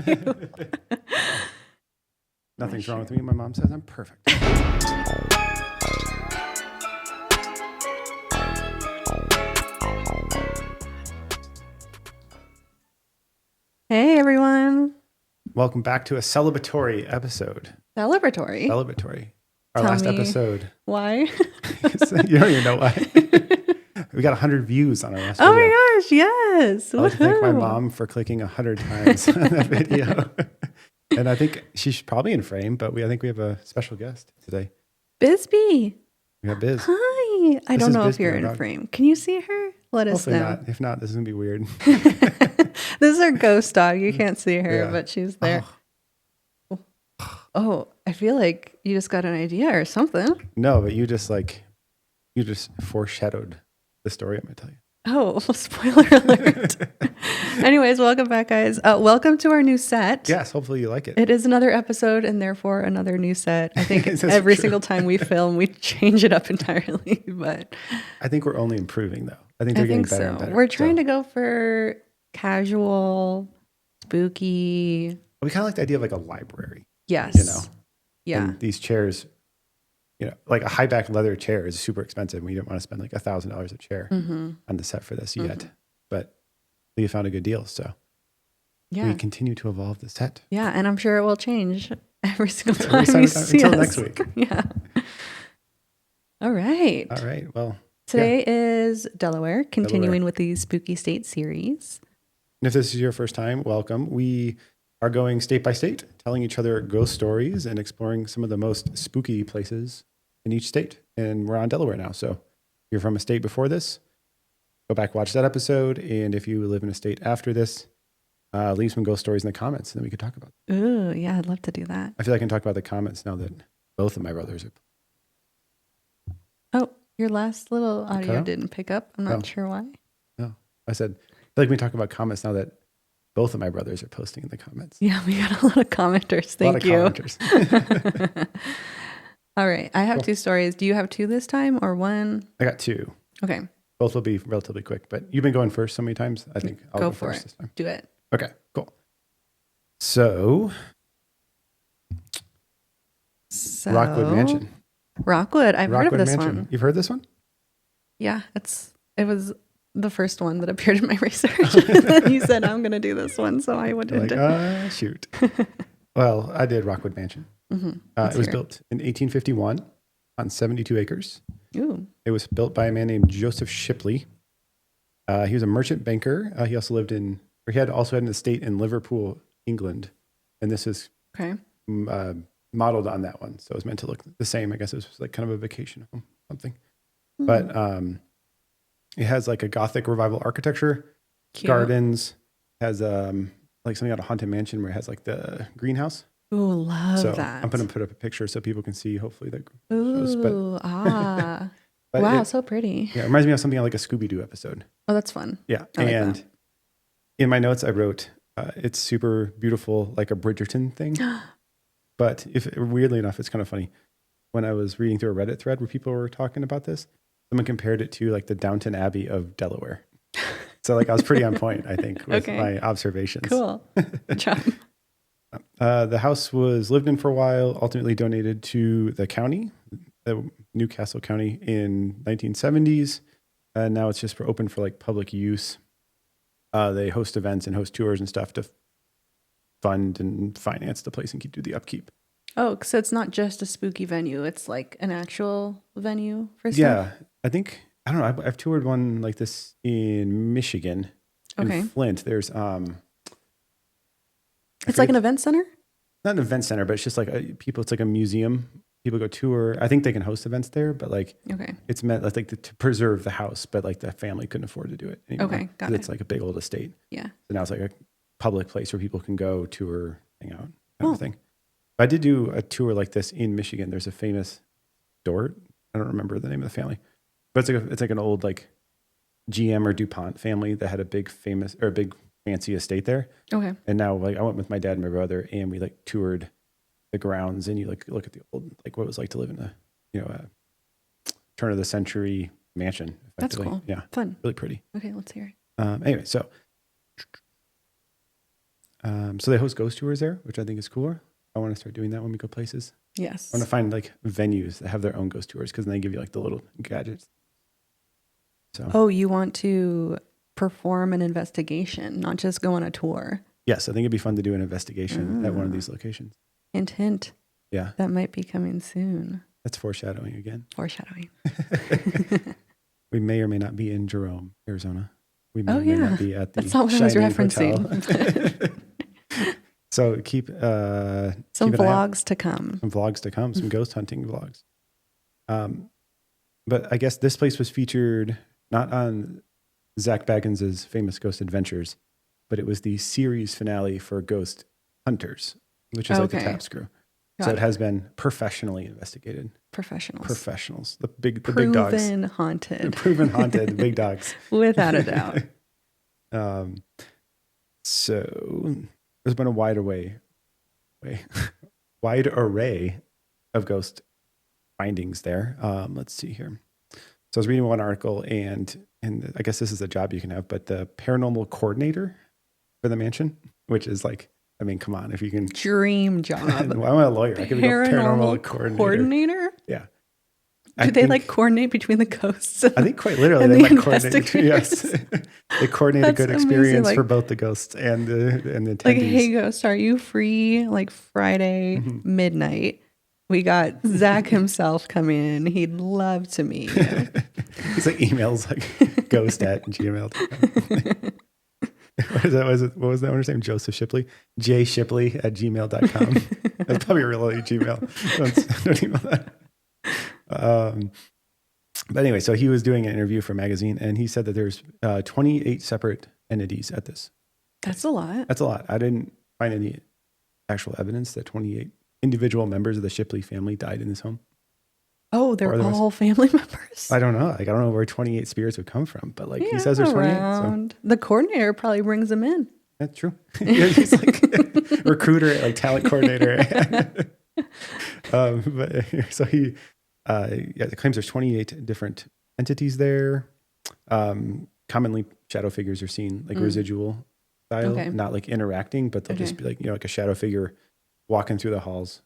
you. Nothing's wrong with me. My mom says I'm perfect. Hey, everyone. Welcome back to a celebratory episode. Celebratory? Our Tell last me episode. Why? You don't even know why. We got 100 views on our last video. Oh my gosh, yes. I'd like to thank my mom for clicking 100 times on that video. And I think she's probably in frame, but I think we have a special guest today. Bisbee. We got Biz. Hi. I don't know if Bisbee, you're in frame. Can you see her? Let us Hopefully know. not. If not, this is going to be weird. This is our ghost dog. You can't see her, Yeah. but she's there. Oh, I feel like you just got an idea or something. No, but you just foreshadowed the story I'm going to tell you. Oh, spoiler alert. Anyways, welcome back, guys. Welcome to our new set. Yes, hopefully you like it. It is another episode and therefore another new set. I think That's every true. single time we film, we change it up entirely. But I think we're only improving, though. I think they're getting better and better. We're trying to go for casual, spooky. We kind of like the idea of like a library. Yes. You know? Yeah. And these chairs, like a high back leather chair is super expensive. We didn't want to spend like $1,000 a chair on the set for this yet. But we found a good deal. So we continue to evolve the set. Yeah. And I'm sure it will change every single time you see until us. next week. Yeah. All right. All right. Well, Today is Delaware, continuing with the Spooky State series. And if this is your first time, welcome. We are going state by state, telling each other ghost stories and exploring some of the most spooky places in each state. And we're on Delaware now. So if you're from a state before this, go back, watch that episode. And if you live in a state after this, leave some ghost stories in the comments and then we could talk about them. Ooh, yeah, I'd love to do that. I feel like I can talk about the comments now that both of my brothers are. Oh, your last little audio didn't pick up. I'm not sure why. No, I said, I feel like we can talk about comments now that both of my brothers are posting in the comments. Yeah, we got a lot of commenters. Thank you. Commenters. All right. I have two stories. Do you have two this time or one? I got two. Okay. Both will be relatively quick, but you've been going first so many times. I think I'll go for first it. this time. Do it. Okay, cool. So Rockwood Mansion. Rockwood. I've heard of this Mansion. one. You've heard this one? Yeah, it was the first one that appeared in my research. And then you said, I'm going to do this one, so I would. Like, shoot. Well, I did Rockwood Mansion. It was built in 1851 on 72 acres. Ooh. It was built by a man named Joseph Shipley. He was a merchant banker. He also also had an estate in Liverpool, England. And this is modeled on that one. So it was meant to look the same. I guess it was like kind of a vacation home, something. But it has like a Gothic revival architecture, gardens, has like something out of Haunted Mansion where it has like the greenhouse. Ooh, love that. I'm going to put up a picture so people can see hopefully that shows. But wow, so pretty. Yeah, it reminds me of something like a Scooby-Doo episode. Oh, that's fun. Yeah. I like in my notes I wrote, it's super beautiful, like a Bridgerton thing. But weirdly enough, it's kind of funny. When I was reading through a Reddit thread where people were talking about this, someone compared it to like the Downton Abbey of Delaware. So like I was pretty on point, I think, with my observations. Cool. Good job. The house was lived in for a while, ultimately donated to the county, Newcastle County, in 1970s. And now it's just open for like public use. They host events and host tours and stuff to fund and finance the place and do the upkeep. Oh, so it's not just a spooky venue. It's like an actual venue for stuff? Yeah. I think, I don't know. I've toured one like this in Michigan. In Flint. There's, it's like an event center? Not an event center, but it's just like it's like a museum. People go tour. I think they can host events there, but like, it's meant like to preserve the house, but like the family couldn't afford to do it anymore. Okay, got it. It's like a big old estate. Yeah. So now it's like a public place where people can go tour, hang out, kind of thing. But I did do a tour like this in Michigan. There's a famous Dort. I don't remember the name of the family, but it's like an old like GM or DuPont family that had a big fancy estate there. Okay. And now like I went with my dad and my brother and we like toured the grounds and you like look at the old, like what it was like to live in a turn of the century mansion. That's cool. Yeah. Fun. Really pretty. Okay. Let's hear it. Anyway, so So they host ghost tours there, which I think is cool. I want to start doing that when we go places. Yes. I want to find like venues that have their own ghost tours because then they give you like the little gadgets. So. Oh, you want to perform an investigation, not just go on a tour. Yes, I think it'd be fun to do an investigation at one of these locations. Hint, hint. Yeah. That might be coming soon. That's foreshadowing again. Foreshadowing. We may or may not be in Jerome, Arizona. We may may not be at the That's not what I was referencing. So keep some vlogs to come. Some vlogs to come. Some ghost hunting vlogs. But I guess this place was featured not on Zach Baggins' famous Ghost Adventures, but it was the series finale for Ghost Hunters, which is like the Taps crew. So it has been professionally investigated. Professionals. The big dogs. Proven haunted. Proven haunted, big dogs. Without a doubt. So there's been a wide array of ghost findings there. Let's see here. So I was reading one article, and I guess this is a job you can have, but the paranormal coordinator for the mansion, which is like, I mean, come on, if you can. Dream job. Well, I'm a lawyer. I could be a paranormal coordinator. Yeah. Do they like coordinate between the ghosts? I think quite literally they like coordinate. Yes. They coordinate a good experience for both the ghosts and the attendees. Like, hey, ghost, are you free like Friday midnight? We got Zach himself coming in. He'd love to meet you. He's like emails like ghost@gmail.com. What was that one's name? Joseph Shipley? jshipley@gmail.com. That's probably a real Gmail. Don't email that. But anyway, so he was doing an interview for a magazine, and he said that there's 28 separate entities at this. That's a lot. That's a lot. I didn't find any actual evidence that 28 individual members of the Shipley family died in this home. Oh, they're all family members? I don't know. Like, I don't know where 28 spirits would come from, but like he says there's 28. So. The coordinator probably brings them in. That's true. He's like recruiter, like talent coordinator. But so he claims there's 28 different entities there. Commonly shadow figures are seen like residual style, not like interacting, but they'll just be like, like a shadow figure walking through the halls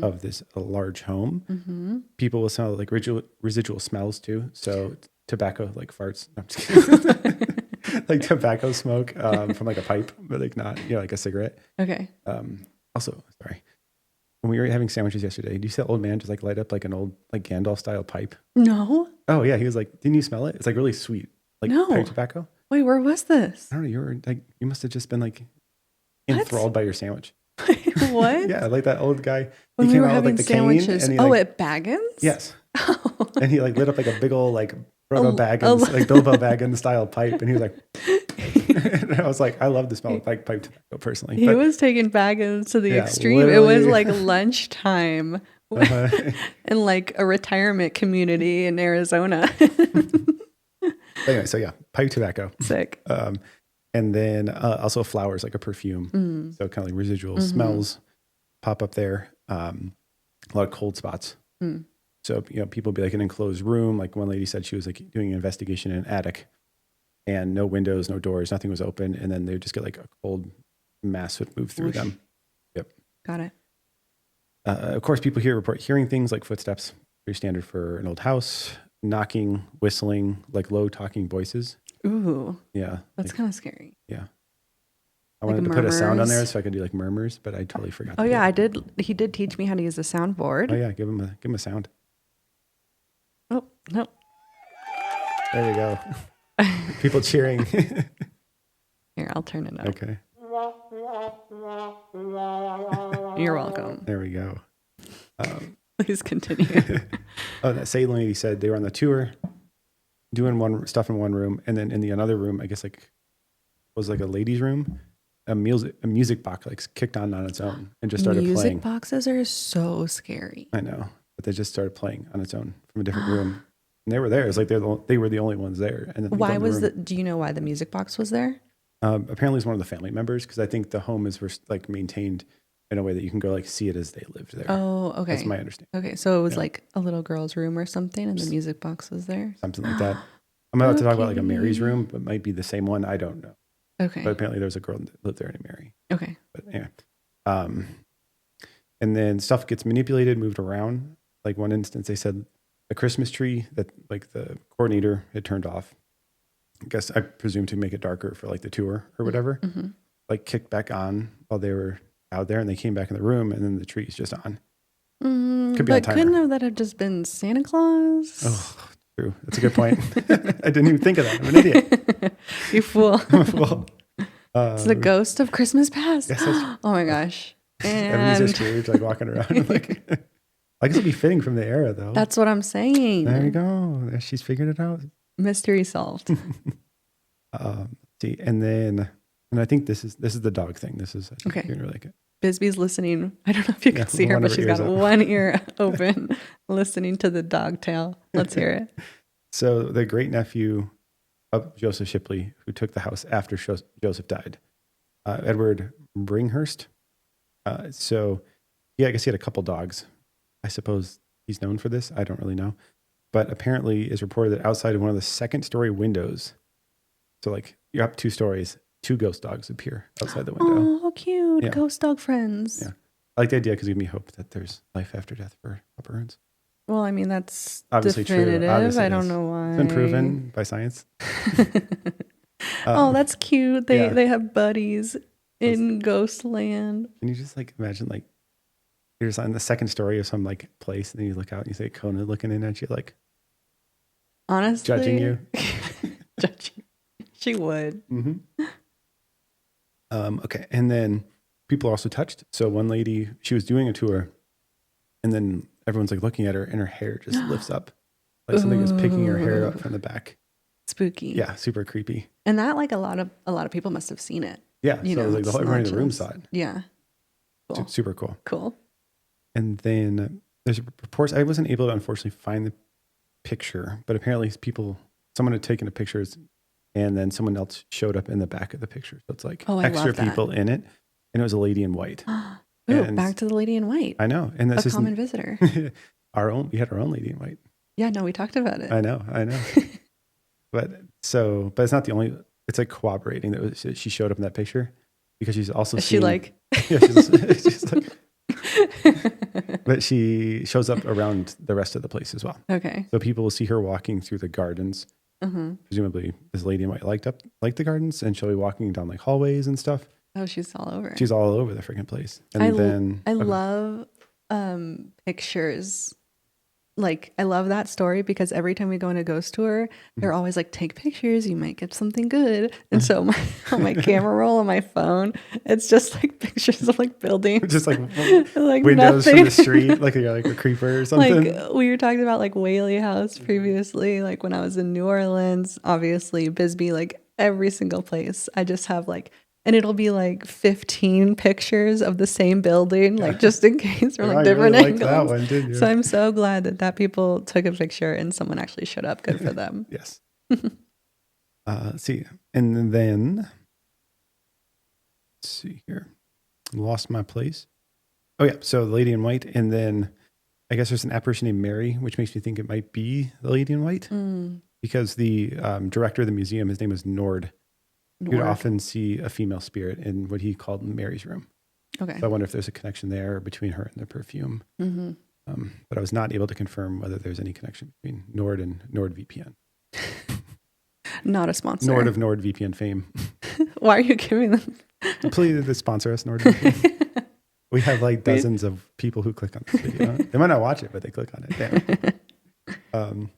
of this large home. People will smell like residual smells too. So tobacco, like farts. No, I'm just kidding. Like tobacco smoke from like a pipe, but like not, like a cigarette. Okay. Also, sorry. When we were having sandwiches yesterday, do you see that old man just like light up like an old like Gandalf style pipe? No. Oh yeah, he was like, didn't you smell it? It's like really sweet, like pipe tobacco. Wait, where was this? I don't know. You must have just been like enthralled by your sandwich. What? Yeah, like that old guy. When he we came were out having with like the sandwiches. cane, and at Baggins? Yes. Oh. And he like lit up like a big old like Frodo Baggins, like Bilbo Baggins style pipe, and he was like, and I was like, I love the smell of pipe tobacco personally. He was taking Baggins to the extreme. Literally. It was like lunchtime in like a retirement community in Arizona. Anyway, so yeah, pipe tobacco. Sick. And then also flowers, like a perfume. So kind of like residual smells pop up there. A lot of cold spots. So, people be like in an enclosed room. Like one lady said she was like doing an investigation in an attic and no windows, no doors, nothing was open. And then they would just get like a cold mass would move through them. Yep. Got it. Of course, people here report hearing things like footsteps, pretty standard for an old house, knocking, whistling, like low talking voices. Ooh. Yeah. That's kind of scary. Yeah. I wanted to put a sound on there so I could do like murmurs, but I totally forgot. Oh yeah, I did. He did teach me how to use a soundboard. Oh yeah, give him a sound. Oh no. There we go. People cheering. Here, I'll turn it up. Okay. You're welcome. There we go. Please continue. That Salem lady said they were on the tour, doing stuff in one room, and then in the another room, I guess like was like a ladies' room. A music box like kicked on its own and just started playing. Music boxes are so scary. I know, but they just started playing on its own from a different room, and they were there. It's like they were the only ones there. And then why was do you know why the music box was there? Apparently, it's one of the family members because I think the home is like maintained in a way that you can go like see it as they lived there. Oh, okay. That's my understanding. Okay, so it was like a little girl's room or something, and the music box was there. Something like that. I'm about to talk about like a Mary's room, but it might be the same one. I don't know. Okay. But apparently, there was a girl that lived there named Mary. Okay. And then stuff gets manipulated, moved around. Like one instance, they said a Christmas tree that like the coordinator had turned off. I guess I presume to make it darker for like the tour or whatever. Mm-hmm. Like kicked back on while they were out there, and they came back in the room, and then the tree's just on. Could be on timer. Couldn't that have just been Santa Claus? Oh, true. That's a good point. I didn't even think of that. I'm an idiot. You fool. I'm a fool. It's the ghost of Christmas past. Yes, oh my gosh. And Ebenezer Scrooge, like walking around. Like, I guess it'd be fitting from the era, though. That's what I'm saying. There you go. She's figured it out. Mystery solved. See, and I think this is the dog thing. This is, I think okay. You're gonna really like it. Bisbee's listening. I don't know if you can see her, but she's got one ear open, listening to the dog tail. Let's hear it. So the great nephew of Joseph Shipley, who took the house after Joseph died, Edward Bringhurst. So yeah, I guess he had a couple dogs. I suppose he's known for this. I don't really know. But apparently it's reported that outside of one of the second story windows, so like you're up 2 stories, 2 ghost dogs appear outside the window. Oh, how cute. Yeah. Ghost dog friends. Yeah. I like the idea because it gives me hope that there's life after death for Papa Ernst. Well, I mean, that's obviously definitive. True. Obviously I don't know why. It's been proven by science. Oh, that's cute. They have buddies in ghost land. Can you just like imagine like you're just on the second story of some like place and then you look out and you say Kona looking in at you like honestly judging you. Judging. She would. Mm-hmm. Okay. And then people are also touched. So one lady, she was doing a tour and then everyone's like looking at her and her hair just lifts up. Like something was picking her hair up from the back. Spooky. Yeah. Super creepy. And that like a lot of people must have seen it. Yeah. So like everyone in the room saw it. Yeah. Cool. Super cool. Cool. And then there's reports. I wasn't able to unfortunately find the picture, but apparently someone had taken the pictures and then someone else showed up in the back of the picture. So it's like extra people in it. And it was a lady in white. Ooh, back to the lady in white. I know. And that's a common visitor. We had our own lady in white. Yeah, no, we talked about it. I know. But it's not the only, it's like corroborating that she showed up in that picture because she's also she like, yeah, she's like, but she shows up around the rest of the place as well. Okay. So people will see her walking through the gardens. Mm-hmm. Presumably this lady might like the gardens and she'll be walking down like hallways and stuff. Oh, she's all over. She's all over the freaking place. And I love pictures. Like, I love that story because every time we go on a ghost tour, they're always like, take pictures, you might get something good. And so on my camera roll on my phone, it's just like pictures of like buildings. Just like, like windows nothing. from the street, like a creeper or something. Like we were talking about like Whaley House previously, like when I was in New Orleans, obviously Bisbee, like every single place. I just have like, and it'll be like 15 pictures of the same building, like just in case, or like different angles. That one, didn't you? So I'm so glad that people took a picture and someone actually showed up. Good for them. Yes. Let's see. And then, let's see here. Lost my place. Oh yeah. So the lady in white. And then I guess there's an apparition named Mary, which makes me think it might be the lady in white because the director of the museum, his name was Nord. You'd often see a female spirit in what he called Mary's room. Okay. So I wonder if there's a connection there between her and the perfume. Mm-hmm. But I was not able to confirm whether there's any connection between Nord and NordVPN. Not a sponsor. Nord of NordVPN fame. Why are you giving them? Please sponsor us, NordVPN. We have like dozens of people who click on this video. They might not watch it, but they click on it. Damn.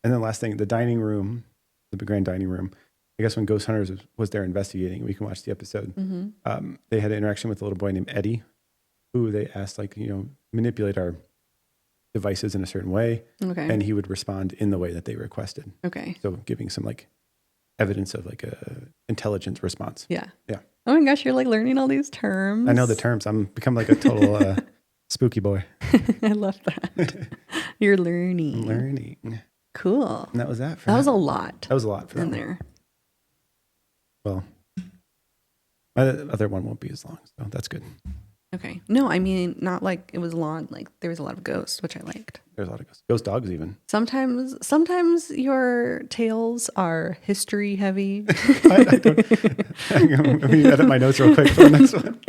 And then last thing, the dining room, the grand dining room. I guess when Ghost Hunters was there investigating, we can watch the episode. Mm-hmm. They had an interaction with a little boy named Eddie, who they asked, like, manipulate our devices in a certain way. Okay. And he would respond in the way that they requested. Okay. So giving some like evidence of like a intelligent response. Yeah. Yeah. Oh my gosh, you're like learning all these terms. I know the terms. I'm become like a total spooky boy. I love that. You're learning. Learning. Cool. And that was that. That was a lot. That was a lot for in there. Well, my other one won't be as long, so that's good. Okay. No, I mean, not like it was long. Like there was a lot of ghosts, which I liked. There's a lot of ghosts. Ghost dogs even. Sometimes your tales are history heavy. Let me edit my notes real quick for the next one.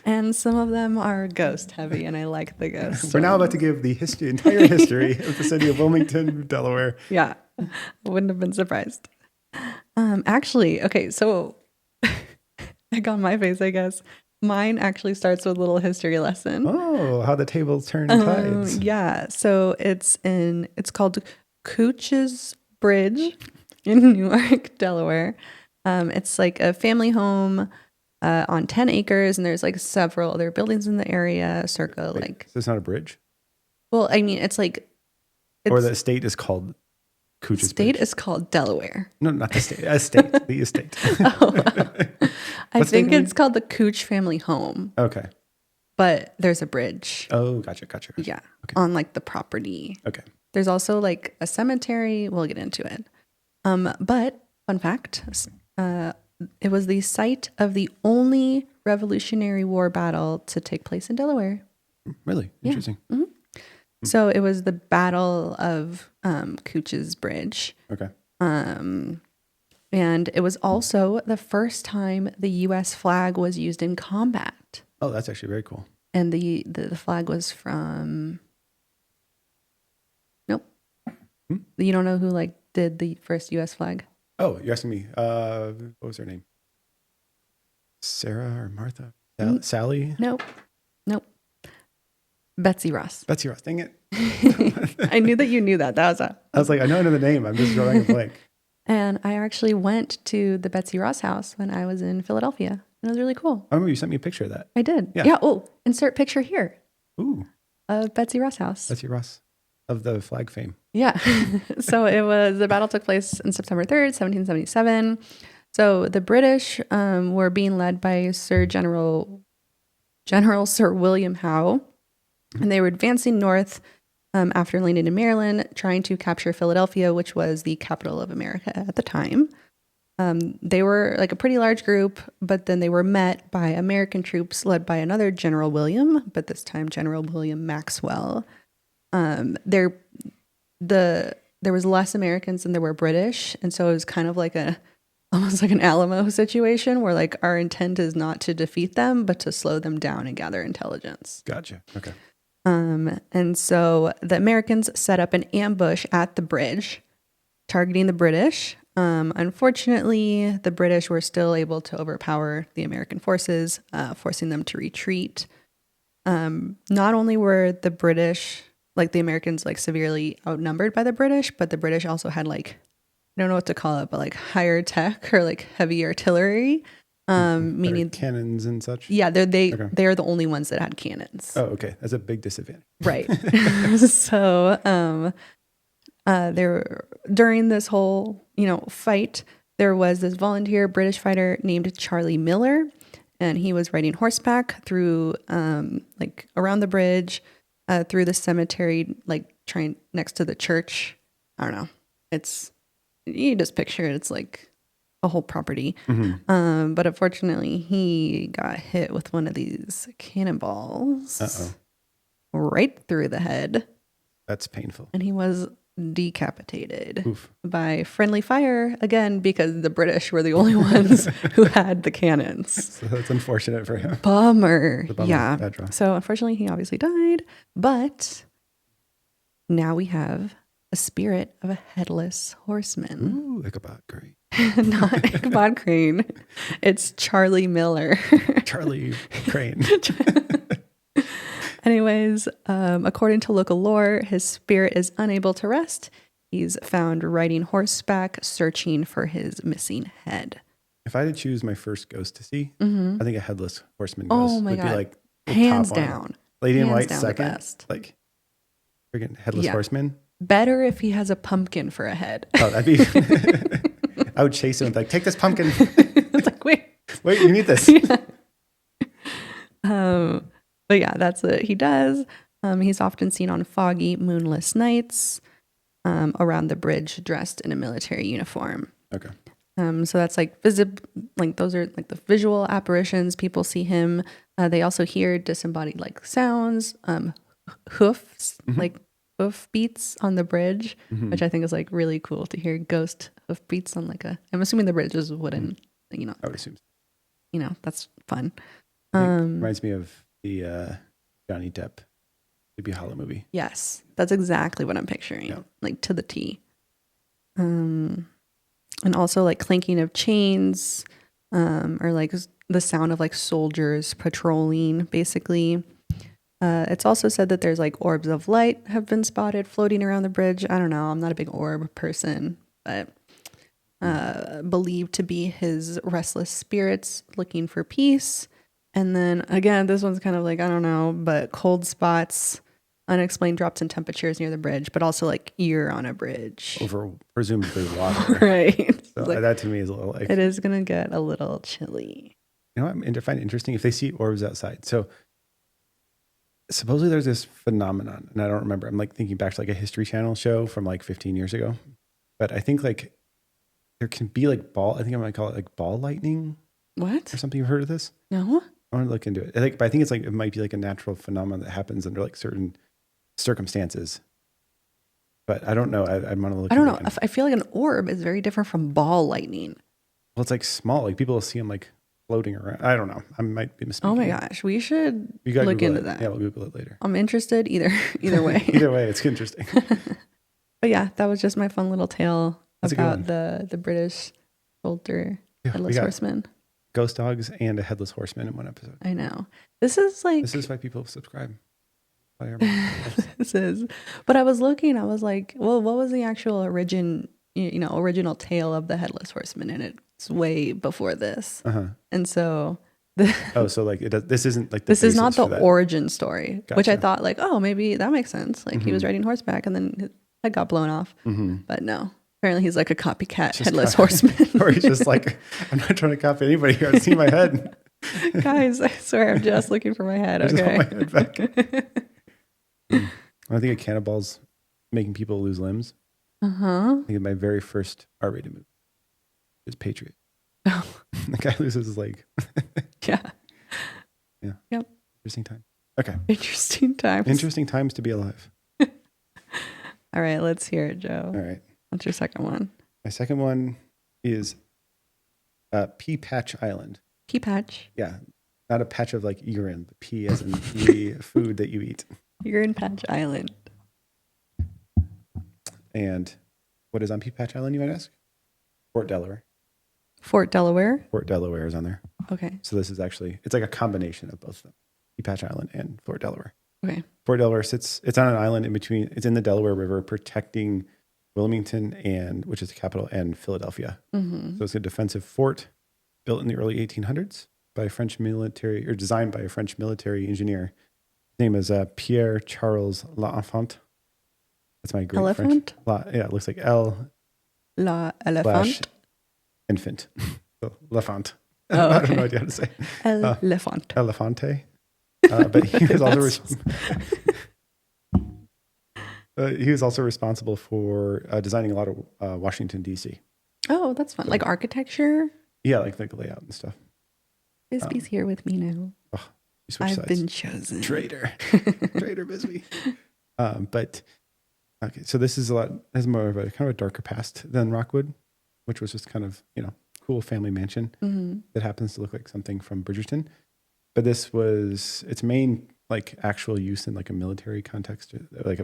And some of them are ghost heavy, and I like the ghosts. We're now about to give the entire history of the city of Wilmington, Delaware. Yeah, I wouldn't have been surprised. Actually, okay, so egg on my face, I guess. Mine actually starts with a little history lesson. Oh, how the tables turn tides. Yeah, so it's called Cooch's Bridge in Newark, Delaware. It's like a family home on 10 acres, and there's like several other buildings in the area. Circa Wait, like, so it's not a bridge? well, I mean, it's like, Or the estate is called Cooch's state Bridge? is called Delaware. No, not the state. Estate. The estate. I What's think the it's called the Cooch family home, Okay. but there's a bridge. Oh, gotcha. Yeah, Okay. on like the property. Okay. There's also like a cemetery. We'll get into it. But fun fact, it was the site of the only Revolutionary War battle to take place in Delaware. Really? Interesting. Mm-hmm. So it was the Battle of Cooch's Bridge. Okay. And it was also the first time the U.S. flag was used in combat. Oh, that's actually very cool. And the flag was from... Nope. You don't know who like did the first U.S. flag? Oh, you're asking me. What was her name? Sarah or Martha? Sally? Nope. Betsy Ross. Betsy Ross. Dang it. I knew that you knew that. I was like, I know the name. I'm just drawing a blank. And I actually went to the Betsy Ross house when I was in Philadelphia. And it was really cool. I remember you sent me a picture of that. I did. Yeah. Yeah. Oh, insert picture here. Ooh. Of Betsy Ross house. Betsy Ross of the flag fame. Yeah. So the battle took place on September 3rd, 1777. So the British were being led by General Sir William Howe. And they were advancing north after landing in Maryland, trying to capture Philadelphia, which was the capital of America at the time. They were like a pretty large group, but then they were met by American troops led by another General William, but this time General William Maxwell. There was less Americans than there were British, and so it was kind of like almost like an Alamo situation where like our intent is not to defeat them, but to slow them down and gather intelligence. Gotcha. Okay. And so the Americans set up an ambush at the bridge, targeting the British. Unfortunately, the British were still able to overpower the American forces, forcing them to retreat. Not only were the British, like the Americans, like severely outnumbered by the British, but the British also had like, I don't know what to call it, but like higher tech or like heavy artillery. Meaning cannons and such. Yeah, they're the only ones that had cannons. Oh, okay. That's a big disadvantage. Right. So during this whole, fight, there was this volunteer British fighter named Charlie Miller, and he was riding horseback through like around the bridge, through the cemetery, like trying next to the church. I don't know. You just picture it. It's like a whole property. Mm-hmm. But unfortunately, he got hit with one of these cannonballs right through the head. That's painful. And he was decapitated. Oof. By friendly fire, again, because the British were the only ones who had the cannons. So that's unfortunate for him. Bummer. Bummer. Yeah. Bad draw. So unfortunately, he obviously died. But now we have a spirit of a headless horseman. Ooh, Ichabod Crane. Not Ichabod Crane. It's Charlie Miller. Charlie Crane. Anyways, according to local lore, his spirit is unable to rest. He's found riding horseback, searching for his missing head. If I had to choose my first ghost to see, I think a headless horseman Oh ghost my would God. be like the Hands top one. down. Lady in Hands White down the second. best. Like freaking headless Yeah. horseman. Better if he has a pumpkin for a head. Oh, that'd be. I would chase him and be like, take this pumpkin. It's like, wait, you need this. But yeah, that's what he does. He's often seen on foggy, moonless nights around the bridge, dressed in a military uniform. Okay. So that's like those are like the visual apparitions. People see him. They also hear disembodied like sounds, hoofs, like hoof beats on the bridge, which I think is like really cool to hear ghost hoof beats on like I'm assuming the bridge is wooden, I would assume. that's fun. Reminds me of the Johnny Depp Sleepy Hollow movie. Yes, that's exactly what I'm picturing, like to the T. And also like clanking of chains, or like the sound of like soldiers patrolling, basically. It's also said that there's like orbs of light have been spotted floating around the bridge. I don't know. I'm not a big orb person, but believed to be his restless spirits looking for peace. And then again, this one's kind of like, I don't know, but cold spots, unexplained drops in temperatures near the bridge, but also like you're on a bridge. Over presumably water. Right. So like, that to me is a little like... It is going to get a little chilly. You know what I find interesting? If they see orbs outside. So supposedly there's this phenomenon, and I don't remember. I'm like thinking back to like a History Channel show from like 15 years ago. But I think like there can be like I think I might call it like ball lightning. What? Or something. You've heard of this? No. I want to look into it. But I think it's like, it might be like a natural phenomenon that happens under like certain circumstances. But I don't know. I'm going to look. I don't know. I feel like an orb is very different from ball lightning. Well, it's like small. Like people will see them like floating around. I don't know. I might be mistaken. Oh my gosh. We should look into that. Yeah, we'll Google it later. I'm interested either way. Either way, it's interesting. But yeah, that was just my fun little tale about the British soldier Headless Horseman. Ghost dogs and a Headless Horseman in one episode. I know. This is why people subscribe. This is. But I was looking, I was like, well, what was the actual original tale of the Headless Horseman? And it's way before this. And so so like this isn't like this is not the origin story. Gotcha. Which I thought like, oh, maybe that makes sense. Like he was riding horseback and then his head got blown off. But no. Apparently he's like a copycat Headless Horseman. Or he's just like, I'm not trying to copy anybody here. I see my head. Guys, I swear I'm just looking for my head. I just Okay. want my head back. I think of cannonballs making people lose limbs. I think of my very first R-rated movie is Patriot. Oh. The guy loses his leg. Yeah. Yeah. Yep. Interesting time. Okay. Interesting times. Interesting times to be alive. All right, let's hear it, Joe. All right. What's your second one? My second one is Pea Patch Island. Pea Patch? Yeah. Not a patch of like urine, but pea as in the food that you eat. Urine Patch Island. And what is on Pea Patch Island, you might ask? Fort Delaware. Fort Delaware? Fort Delaware is on there. Okay. So this is actually, it's like a combination of both of them. Pea Patch Island and Fort Delaware. Okay. Fort Delaware it's on an island in between, it's in the Delaware River protecting Wilmington which is the capital, and Philadelphia. So it's a defensive fort built in the early 1800s by a French military, or designed by a French military engineer. His name is Pierre Charles L'Enfant. That's my great Elephant? French. Yeah, it looks like L. La Elephant? Infant. So, L'Enfant. Oh, I okay. don't know what you have to say. Elephant. Elefante. But he was also responsible for designing a lot of Washington, D.C. Oh, that's fun. Like architecture? Yeah, like the layout and stuff. Bisbee's here with me now. Oh, you switched I've sides. been chosen. Traitor. Traitor Bisbee. But, okay, so this is has more of a kind of a darker past than Rockwood, which was just kind of, cool family mansion that happens to look like something from Bridgerton. But this was its main like actual use in like a military context, like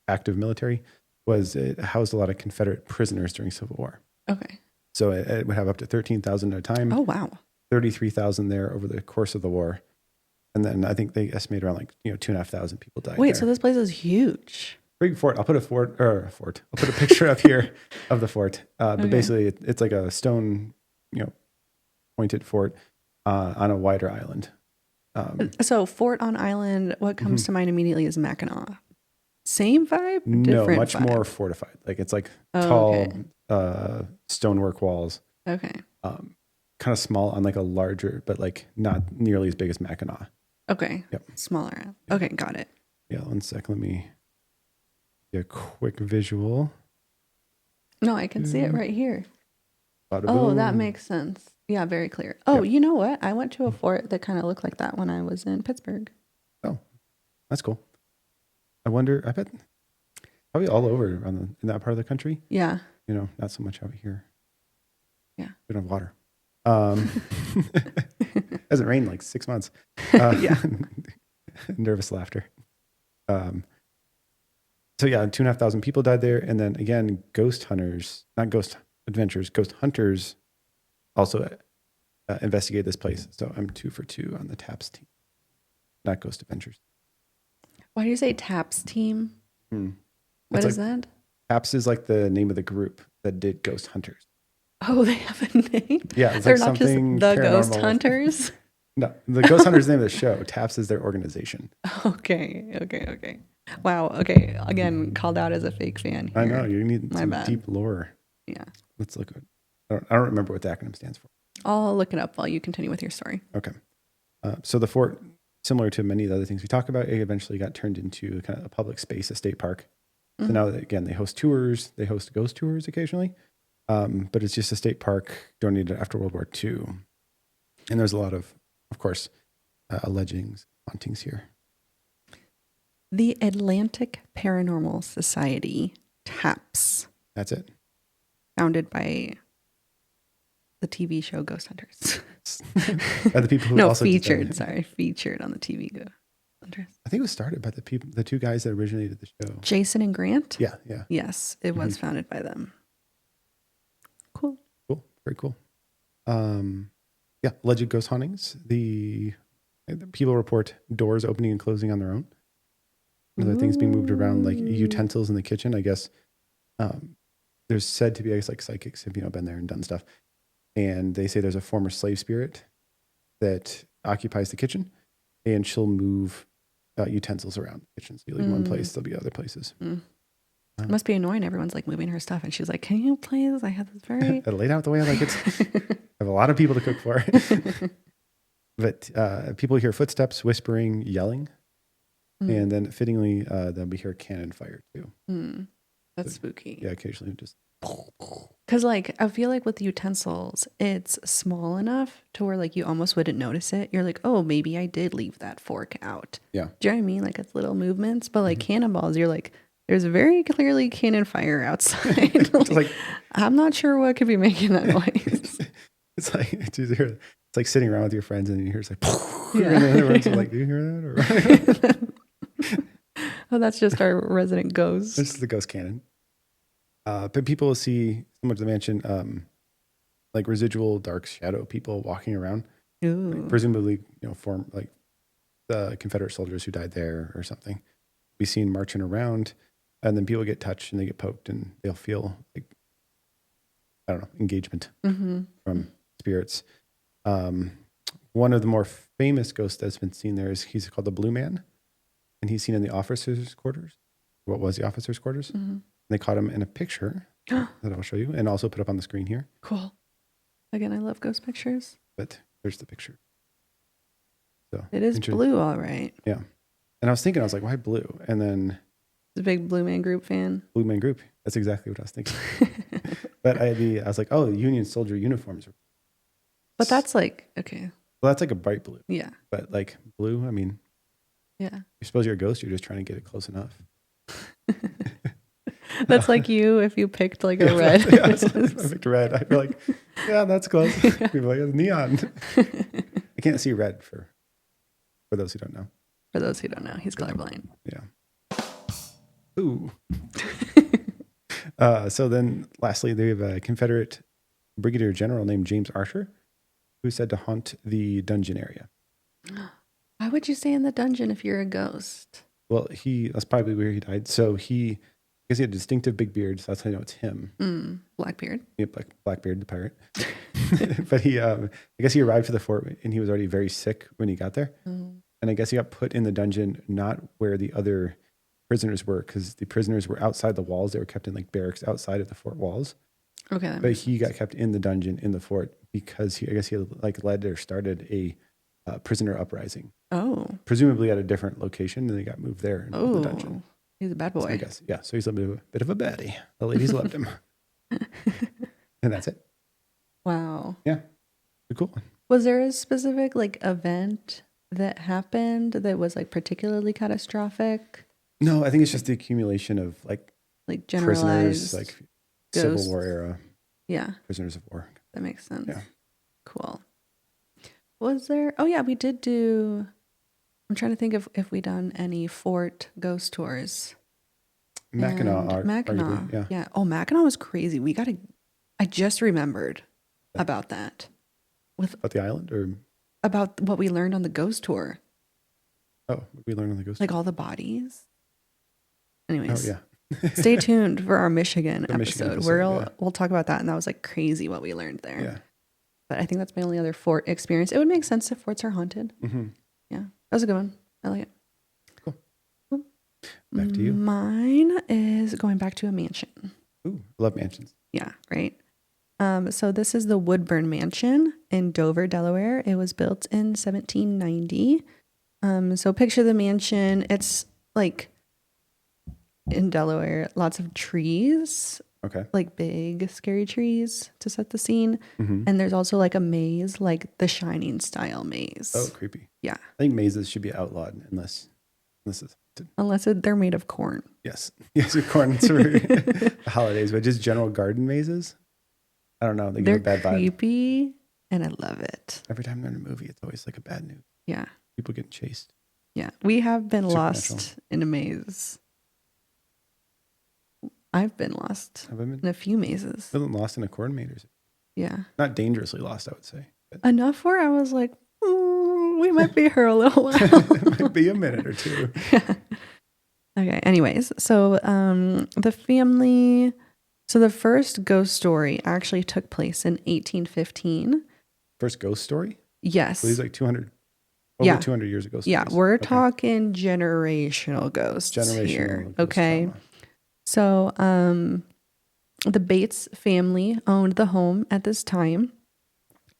active military, was it housed a lot of Confederate prisoners during Civil War. Okay. So it would have up to 13,000 at a time. Oh, wow. 33,000 there over the course of the war. And then I think they estimate around 2,500 people died. Wait, there. so this place is huge. Big fort. I'll put a fort. I'll put a picture up here of the fort. But basically it's like a stone, pointed fort on a wider island. So fort on island, what comes to mind immediately is Mackinac. Same vibe? No, Different much vibe? more fortified. Like it's like tall stonework walls. Okay. Kind of small on like a larger, but like not nearly as big as Mackinac. Okay. Yep. Smaller. Okay, got it. Yeah, 1 sec. Let me get a quick visual. No, I can see it right here. Bada Oh, boom. that makes sense. Yeah, very clear. Oh, you know what? I went to a fort that kind of looked like that when I was in Pittsburgh. Oh, that's cool. I wonder, I bet probably all over in that part of the country. Yeah. Not so much out here. Yeah. We don't have water. Hasn't rained in like 6 months. Yeah. Nervous laughter. So yeah, 2,500 people died there. And then again, ghost hunters, not ghost adventures, ghost hunters also investigate this place. So I'm 2 for 2 on the TAPS team, not ghost adventures. Why do you say TAPS team? What is that? TAPS is like the name of the group that did ghost hunters. Oh, they have a name? Yeah. It's They're like not just the ghost paranormal. hunters? No, the ghost hunters name of the show. TAPS is their organization. Okay. Wow. Okay. Again, called out as a fake fan here. I know you need some bad. deep lore. Yeah. Let's look at. I don't remember what the acronym stands for. I'll look it up while you continue with your story. Okay. So the fort, similar to many of the other things we talk about, it eventually got turned into kind of a public space, a state park. So now, again, they host tours. They host ghost tours occasionally. But it's just a state park donated after World War II. And there's a lot of course, allegings, hauntings here. The Atlantic Paranormal Society, TAPS. That's it. Founded by the TV show Ghost Hunters. By the people who also featured on the TV Ghost Hunters. I think it was started by the 2 guys that originated the show. Jason and Grant? Yeah. Yes, it was founded by them. Cool. Very cool. Yeah, alleged ghost hauntings. The people report doors opening and closing on their own. Other things being moved around, like utensils in the kitchen. I guess there's said to be, I guess, like psychics have been there and done stuff, and they say there's a former slave spirit that occupies the kitchen, and she'll move utensils around the kitchen. So you leave one place, there'll be other places. It must be annoying. Everyone's like moving her stuff, and she's like, "Can you please? I have this very I laid out the way I like it. I have a lot of people to cook for." But people hear footsteps, whispering, yelling. And then fittingly, they'll be hear cannon fire too. That's spooky. Yeah, occasionally just. Because like, I feel like with the utensils, it's small enough to where like you almost wouldn't notice it. You're like, oh, maybe I did leave that fork out. Yeah. Do you know what I mean? Like it's little movements, but like cannonballs, you're like, there's very clearly cannon fire outside. like, I'm not sure what could be making that noise. It's like sitting around with your friends and you hear it's like, yeah. And then everyone's like, do you hear that? Oh, that's just our resident ghost. This is the ghost cannon. But people will see, similar to the mansion, like residual dark shadow people walking around. Like, presumably, form like the Confederate soldiers who died there or something. Be seen marching around, and then people get touched and they get poked, and they'll feel like, I don't know, engagement from spirits. One of the more famous ghosts that's been seen there he's called the Blue Man, and he's seen in the officers' quarters. What was the officers' quarters? They caught him in a picture that I'll show you and also put up on the screen here. Cool. Again, I love ghost pictures. But there's the picture. So it is blue, all right. Yeah. And I was thinking, I was like, why blue? And then a big Blue Man Group fan. Blue Man Group. That's exactly what I was thinking. But I was like, oh, Union soldier uniforms. But that's like, okay. Well, that's like a bright blue. Yeah. But like blue, I mean, yeah. You suppose you're a ghost, you're just trying to get it close enough. That's like you if you picked like a red. Yeah, I picked red. I feel like, yeah, that's close. People are like, it's neon. I can't see red for those who don't know. For those who don't know, he's colorblind. Yeah. Ooh. So then lastly, they have a Confederate brigadier general named James Archer, who's said to haunt the dungeon area. Why would you stay in the dungeon if you're a ghost? Well, that's probably where he died. So I guess he had a distinctive big beard, so that's how you know it's him. Blackbeard. Yeah, Blackbeard, the pirate. But I guess he arrived to the fort and he was already very sick when he got there. And I guess he got put in the dungeon, not where the other prisoners were, because the prisoners were outside the walls. They were kept in like barracks outside of the fort walls. Okay. But he got kept in the dungeon in the fort because I guess he had like led or started a prisoner uprising. Oh. Presumably at a different location, and they got moved there into the dungeon. He's a bad boy. So I guess, yeah. So he's a bit of a baddie. The ladies loved him. And that's it. Wow. Yeah. Cool. Was there a specific like event that happened that was like particularly catastrophic? No, I think it's just the accumulation of like generalized prisoners, like ghosts. Civil War era. Yeah. Prisoners of war. That makes sense. Yeah. Cool. was there? Oh yeah, we did do. I'm trying to think if we done any fort ghost tours. Mackinac, And Mackinac, arguably, yeah. yeah. Oh, Mackinac was crazy. I just remembered Yeah. about that. About the island, or About what we learned on the ghost tour, what we learned on the ghost. like all the bodies. Oh Anyways, yeah. stay tuned for our Michigan The Michigan episode. episode, We'll talk about that, and that was like crazy what we learned there. Yeah. But I think that's my only other fort experience. It would make sense if forts are haunted. Mm-hmm. Yeah, that was a good one. I like it. Cool. Back to you. Mine is going back to a mansion. Ooh, love mansions. Yeah, right. So this is the Woodburn Mansion in Dover, Delaware. It was built in 1790. So picture the mansion. It's like in Delaware, lots of trees, Okay. like big, scary trees to set the scene. Mm-hmm. And there's also like a maze, like the Shining style maze. Oh, creepy. Yeah. I think mazes should be outlawed unless it's haunted. Unless they're made of corn. Yes. Yes, your corns for the holidays, but just general garden mazes. I don't know. They give a They're bad vibe. creepy, and I love it. Every time they're in a movie, it's always like a bad news. Yeah. People getting chased. Yeah. We have been Supernatural. lost in a maze. I've been lost Have I been in a few mazes. lost in a corn maze? Yeah. Not dangerously lost, I would say. But Enough where I was like, we might be here a little while. it might be a minute or two. Yeah. Okay. Anyways, so the family. So the first ghost story actually took place in 1815. First ghost story? Yes. So these like 200, Yeah. 200 years ago. Yeah, stories. we're Okay. talking generational ghosts here. ghost Okay. trauma. So the Bates family owned the home at this time.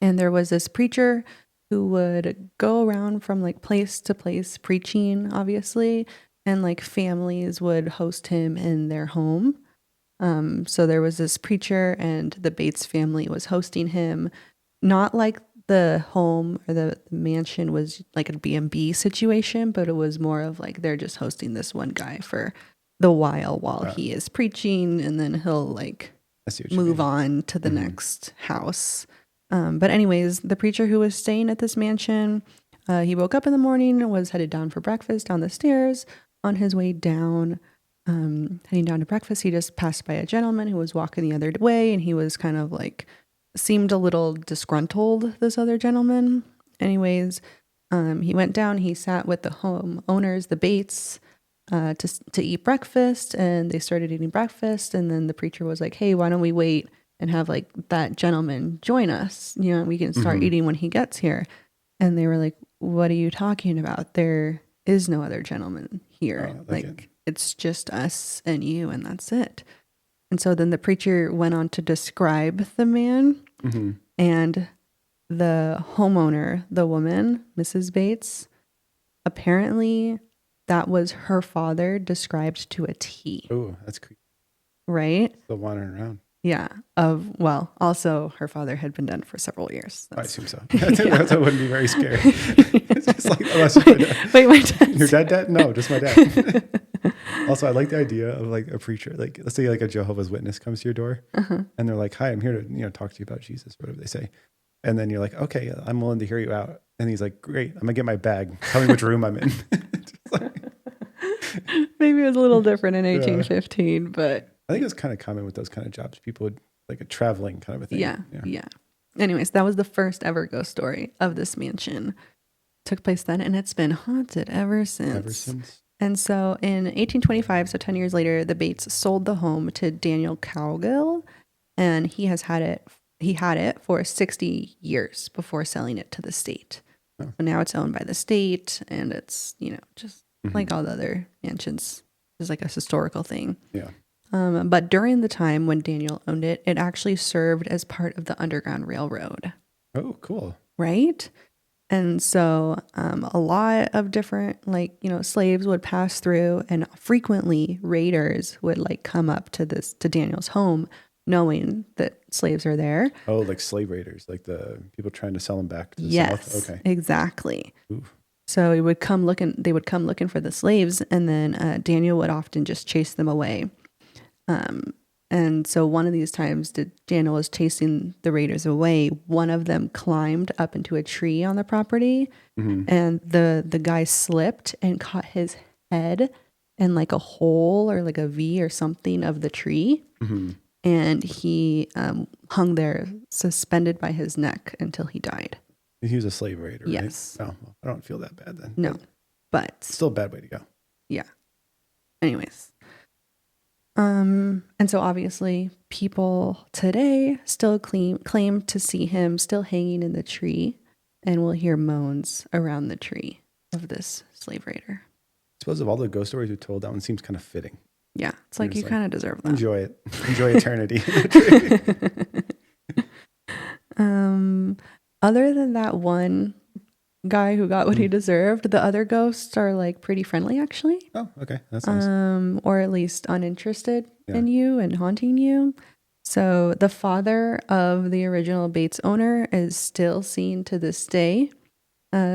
And there was this preacher who would go around from like place to place preaching, obviously. And like families would host him in their home. So there was this preacher and the Bates family was hosting him, not like the home or the mansion was like a B&B situation, but it was more of like they're just hosting this one guy for the while he is preaching, and then he'll like I see what you move mean. on to the next house. But anyways, the preacher who was staying at this mansion, he woke up in the morning and was headed down for breakfast down the stairs. On his way down, heading down to breakfast, he just passed by a gentleman who was walking the other way, and he was kind of like seemed a little disgruntled, this other gentleman. Anyways, he went down, he sat with the home owners, the Bates, to eat breakfast, and they started eating breakfast. And then the preacher was like, hey, why don't we wait and have like that gentleman join us? You know, we can start eating when he gets here. And they were like, what are you talking about? There is no other gentleman here. Oh, like it's just us and you, and that's it. And so then the preacher went on to describe the man, and the homeowner, the woman, Mrs. Bates, apparently that was her father described to a T. Oh, that's creepy. Right? Still wandering around. Yeah. Also her father had been dead for several years. I assume so. That wouldn't be very scary. It's just like, unless it's my dad. Wait, my dad. Your dad? No, just my dad. Also, I like the idea of like a preacher, like let's say like a Jehovah's Witness comes to your door and they're like, hi, I'm here to, talk to you about Jesus, whatever they say. And then you're like, okay, I'm willing to hear you out. And he's like, great, I'm gonna get my bag. Tell me which room I'm in. Just like, maybe it was a little different in 1815, but I think it was kind of common with those kind of jobs. People would like a traveling kind of a thing. Yeah. Anyways, that was the first ever ghost story of this mansion. Took place then, and it's been haunted ever since. And so in 1825, so 10 years later, the Bates sold the home to Daniel Cowgill, and he had it for 60 years before selling it to the state. Oh. So now it's owned by the state, and it's, just like all the other mansions. It's like a historical thing. Yeah. But during the time when Daniel owned it, it actually served as part of the Underground Railroad. Oh, cool. Right? And so a lot of different, slaves would pass through, and frequently raiders would come up to Daniel's home knowing that slaves are there. Oh, like slave raiders, like the people trying to sell them back to the South? Okay. Exactly. Oof. So they would come looking for the slaves, and then Daniel would often just chase them away. And so one of these times that Daniel was chasing the raiders away, one of them climbed up into a tree on the property, and the guy slipped and caught his head in like a hole or like a V or something of the tree. And he hung there suspended by his neck until he died. He was a slave raider, right? Yes. Oh, well, I don't feel that bad then. No, but Still a bad way to go. yeah. Anyways. And so obviously people today still claim to see him still hanging in the tree, and we'll hear moans around the tree of this slave raider. I suppose of all the ghost stories we told, that one seems kind of fitting. Yeah. It's like you kind of deserve that. Enjoy it. Enjoy eternity. Other than that one guy who got what he deserved, the other ghosts are like pretty friendly actually. Oh, okay. That's nice. Or at least uninterested in you and haunting you. So the father of the original Bates owner is still seen to this day.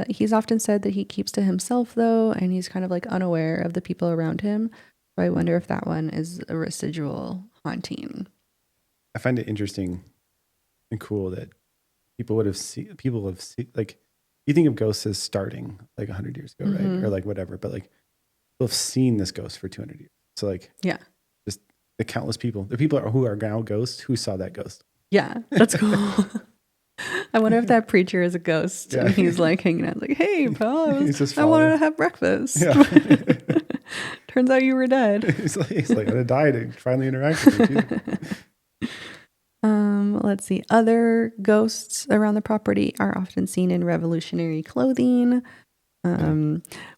He's often said that he keeps to himself though, and he's kind of like unaware of the people around him. So I wonder if that one is a residual haunting. I find it interesting and cool that people have seen, like, you think of ghosts as starting like 100 years ago, right? Or like whatever, but like people have seen this ghost for 200 years. So like, yeah, just the countless people, the people who are now ghosts who saw that ghost. Yeah, that's cool. I wonder if that preacher is a ghost and he's like hanging out like, hey, pal, I wanted to have breakfast. Yeah. Turns out you were dead. he's like, I died and finally interacted with you. Let's see. Other ghosts around the property are often seen in revolutionary clothing.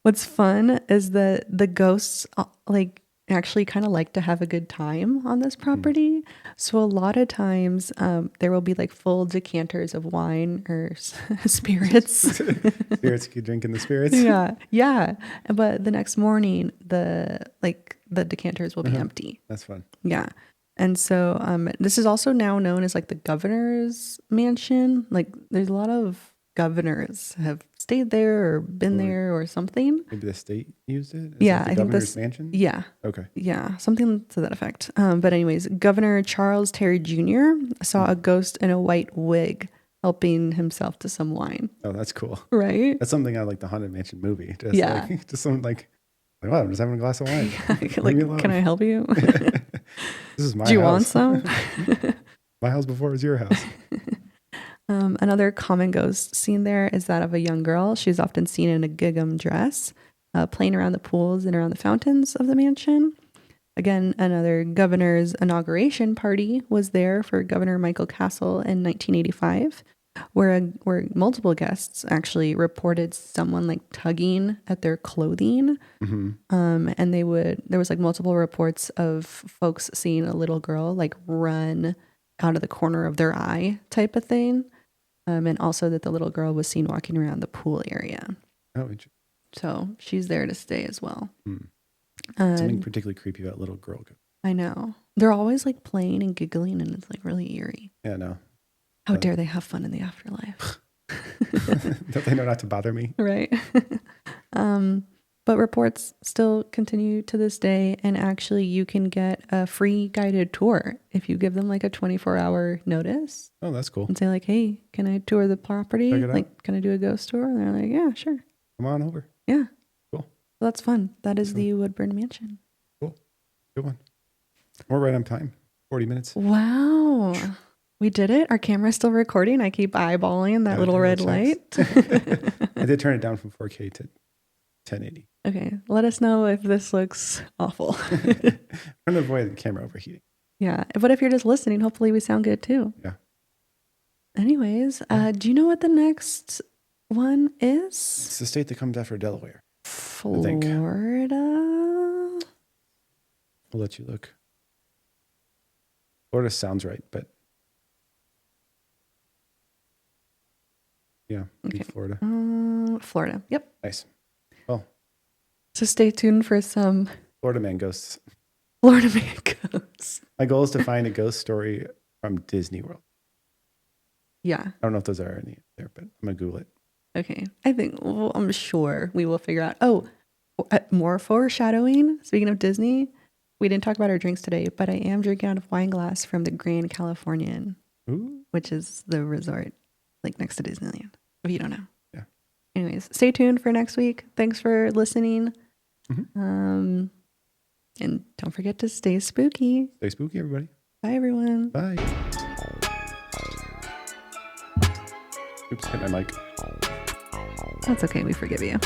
What's fun is that the ghosts like actually kind of like to have a good time on this property. So a lot of times there will be like full decanters of wine or spirits. Spirits, you drinking the spirits? Yeah. But the next morning, the decanters will be empty. That's fun. Yeah. And so this is also now known as like the governor's mansion. Like there's a lot of governors have stayed there or been there or something. Maybe the state used it? Yeah, I think governor's mansion? Yeah. Okay. Yeah, something to that effect. But anyways, Governor Charles Terry Jr. saw a ghost in a white wig helping himself to some wine. Oh, that's cool. Right? That's something I like the Haunted Mansion movie. Just just someone like, wow, I'm just having a glass of wine. Like, can I help you? This is my house. Do you want some? My house before it was your house. Another common ghost seen there is that of a young girl. She's often seen in a gingham dress, playing around the pools and around the fountains of the mansion. Again, another governor's inauguration party was there for Governor Michael Castle in 1985, where multiple guests actually reported someone like tugging at their clothing. And there was like multiple reports of folks seeing a little girl like run out of the corner of their eye type of thing. And also that the little girl was seen walking around the pool area. Oh, interesting. So she's there to stay as well. Something particularly creepy about little girl. I know. They're always like playing and giggling and it's like really eerie. Yeah, no. How dare they have fun in the afterlife? Don't they know not to bother me? Right. But reports still continue to this day. And actually you can get a free guided tour if you give them like a 24-hour notice. Oh, that's cool. And say like, hey, can I tour the property? Check it out. Like, can I do a ghost tour? And they're like, yeah, sure. Come on over. Yeah. Cool. So that's fun. That is the Woodburn Mansion. Cool. Good one. We're right on time. 40 minutes. Wow. We did it. Our camera's still recording. I keep eyeballing that little red light. I did turn it down from 4K to 1080. Okay. Let us know if this looks awful. I'm trying to avoid the camera overheating. Yeah. But if you're just listening, hopefully we sound good too. Yeah. Anyways, do you know what the next one is? It's the state that comes after Delaware. Florida? I'll let you look. Florida sounds right, but yeah, okay. Florida. Florida. Yep. Nice. Well, so stay tuned for some Florida man ghosts. Florida man ghosts. My goal is to find a ghost story from Disney World. Yeah. I don't know if those are any there, but I'm gonna Google it. Okay. I think, well, I'm sure we will figure out. Oh, more foreshadowing. Speaking of Disney, we didn't talk about our drinks today, but I am drinking out of wine glass from the Grand Californian, Ooh. which is the resort like next to Disneyland, if you don't know. Yeah. Anyways, stay tuned for next week. Thanks for listening. Mm-hmm. And don't forget to stay spooky. Stay spooky, everybody. Bye, everyone. Bye. Oops, hit my mic. That's okay. We forgive you.